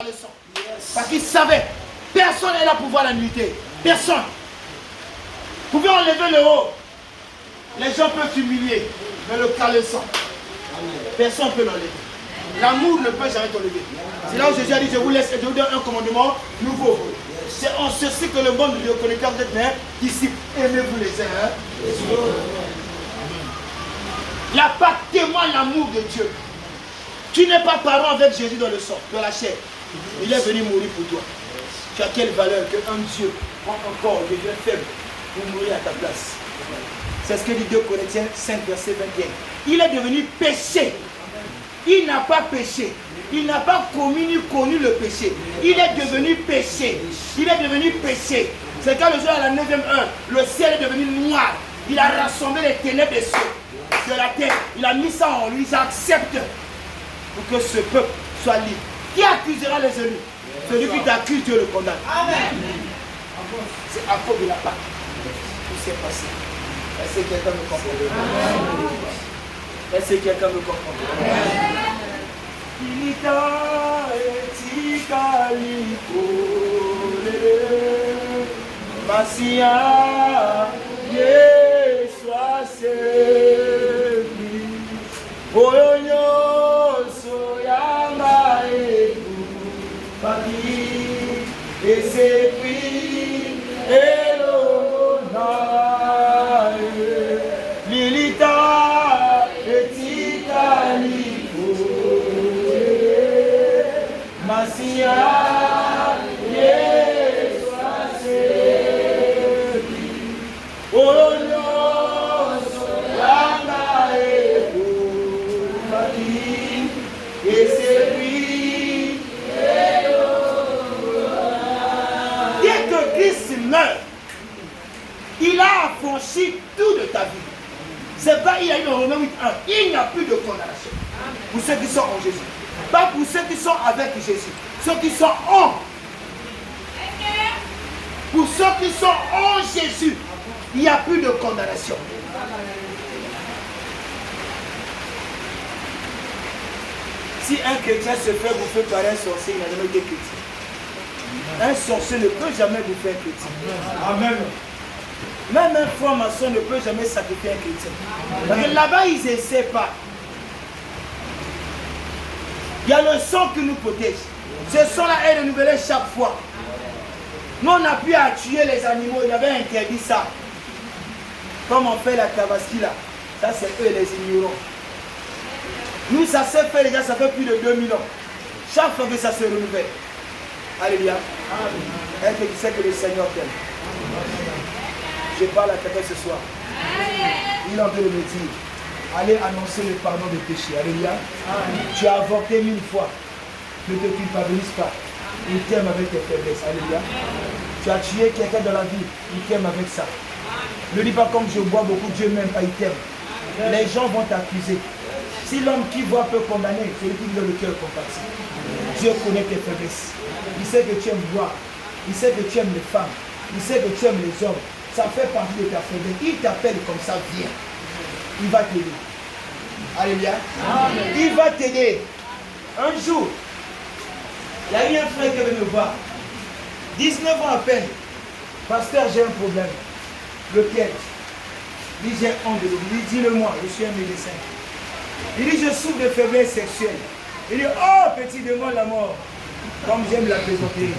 le sang. Parce qu'il savait, personne n'est là pour voir la nullité. Personne. Vous pouvez enlever le haut. Les gens peuvent s'humilier, mais le cas le sang. Personne ne peut l'enlever. L'amour ne peut jamais t'enlever. C'est là où Jésus a dit, je vous laisse et je vous donne un commandement nouveau. C'est en ceci que le monde de reconnaît quand vous êtes mes disciples. Aimez-vous les uns les autres. La Pâque témoigne l'amour de Dieu. Tu n'es pas parent avec Jésus dans le sang, dans la chair. Il est venu mourir pour toi. Tu as quelle valeur qu'un Dieu prend un corps devient faible pour mourir à ta place. C'est ce que dit 2 Corinthiens 5, verset 21. Il est devenu péché. Il n'a pas péché. Il n'a pas commis ni connu le péché. Il est devenu péché. Il est devenu péché. C'est quand le jour à la 9e heure, le ciel est devenu noir. Il a rassemblé les ténèbres des cieux, de la terre. Il a mis ça en lui. J'accepte pour que ce peuple soit libre. Qui accusera les élus? Celui qui t'accuse, Dieu le condamne. Amen. C'est à cause de la Pâque. Tout s'est passé. Est-ce que quelqu'un me comprend? Est-ce que quelqu'un me comprend? Ilita etika likole Masia Yeswa sebi Oyonyo soyamba eku Paki esepi elona Lilita etika likole Masia Yeswa sebi Oyonyo soyamba eku Paki esepi Dès que Christ meurt, il a affranchi tout de ta vie. C'est pas, il y a eu dans Romains 8.1. Il n'y a plus de condamnation pour ceux qui sont en Jésus. Pas pour ceux qui sont avec Jésus. Ceux qui sont en. Pour ceux qui sont en Jésus, il n'y a plus de condamnation. Si un chrétien se fait bouffer par un sorcier, il n'a jamais été chrétien. Un sorcier ne peut jamais bouffer un chrétien. Amen. Même un franc-maçon ne peut jamais sacrifier un chrétien. Parce que là-bas, ils n'essaient pas. Il y a le sang qui nous protège. Ce sang-là est renouvelé chaque fois. Nous, on n'a plus à tuer les animaux. Il avait interdit ça. Comme on fait la tabaski là. Ça, c'est eux les ignorants. Nous, ça s'est fait, les gars, ça fait plus de 2000 ans. Chaque fois que ça se renouvelle. Alléluia. Est-ce que tu sais que le Seigneur t'aime? Je parle à quelqu'un ce soir. Il est en train de me dire, allez annoncer le pardon des péchés. Alléluia. Tu as avorté 1000 fois. Ne te culpabilise pas. Il t'aime avec tes faiblesses. Alléluia. Tu as tué quelqu'un dans la vie. Il t'aime avec ça. Ne dis pas comme je bois beaucoup, Dieu m'aime pas, il t'aime. Les gens vont t'accuser. Si l'homme qui voit peut condamner, celui qui vit dans le cœur compatit. Dieu connaît tes faiblesses. Il sait que tu aimes boire. Il sait que tu aimes les femmes. Il sait que tu aimes les hommes. Ça fait partie de ta faiblesse. Il t'appelle comme ça, viens. Il va t'aider. Alléluia. Amen. Il va t'aider. Un jour, il y a eu un frère qui est venu me voir. 19 ans à peine. Pasteur, j'ai un problème. Lequel? Il dit, j'ai honte de lui. Il dit, dis-le-moi, je suis un médecin. Il dit, je souffre de faiblesse sexuelle. Il dit, oh, petit démon, la mort. Comme j'aime la plaisanterie.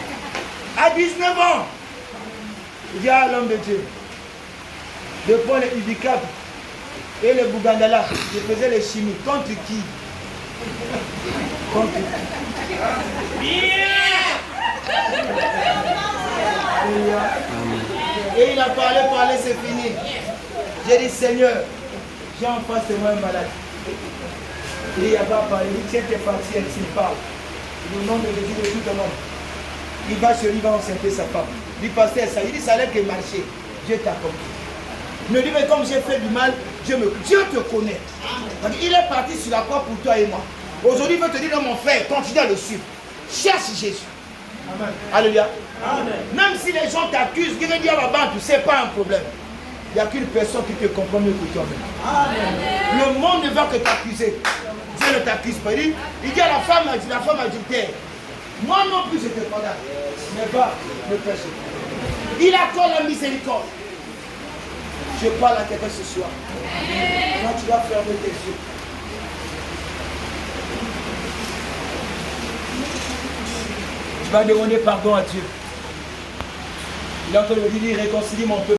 À 19 ans, il dit à l'homme de Dieu, de prendre les handicaps et le Bougandala, je faisais les chimies. Contre qui? Contre qui? Et il a parlé, c'est fini. J'ai dit, Seigneur, j'ai en face de moi un malade. Il n'a pas parlé, il dit, tiens, t'es parti, elle s'il parle. Il dit, au nom de Jésus, de tout le monde. Il va chez lui, il va enceinter sa femme. Il dit, pasteur, ça, il dit, ça allait que marcher. Dieu t'a compris. Il me dit, mais comme j'ai fait du mal, Dieu te connaît. Donc, il est parti sur la croix pour toi et moi. Aujourd'hui, il veut te dire, non, mon frère, continue à le suivre. Cherche Jésus. Amen. Alléluia. Amen. Même si les gens t'accusent, tu veux dire à la banque, ce n'est pas un problème. Il n'y a qu'une personne qui te comprend mieux que toi-même. Le monde ne va que t'accuser. Dieu ne t'accuse pas. Il dit à la femme adultère, Moi non plus, je te condamne. Mais va, ne pêche pas. Il accorde la miséricorde. Je parle à quelqu'un ce soir. Quand tu vas fermer tes yeux. Tu vas demander pardon à Dieu. Il est en train de lui dire, réconcilie mon peuple.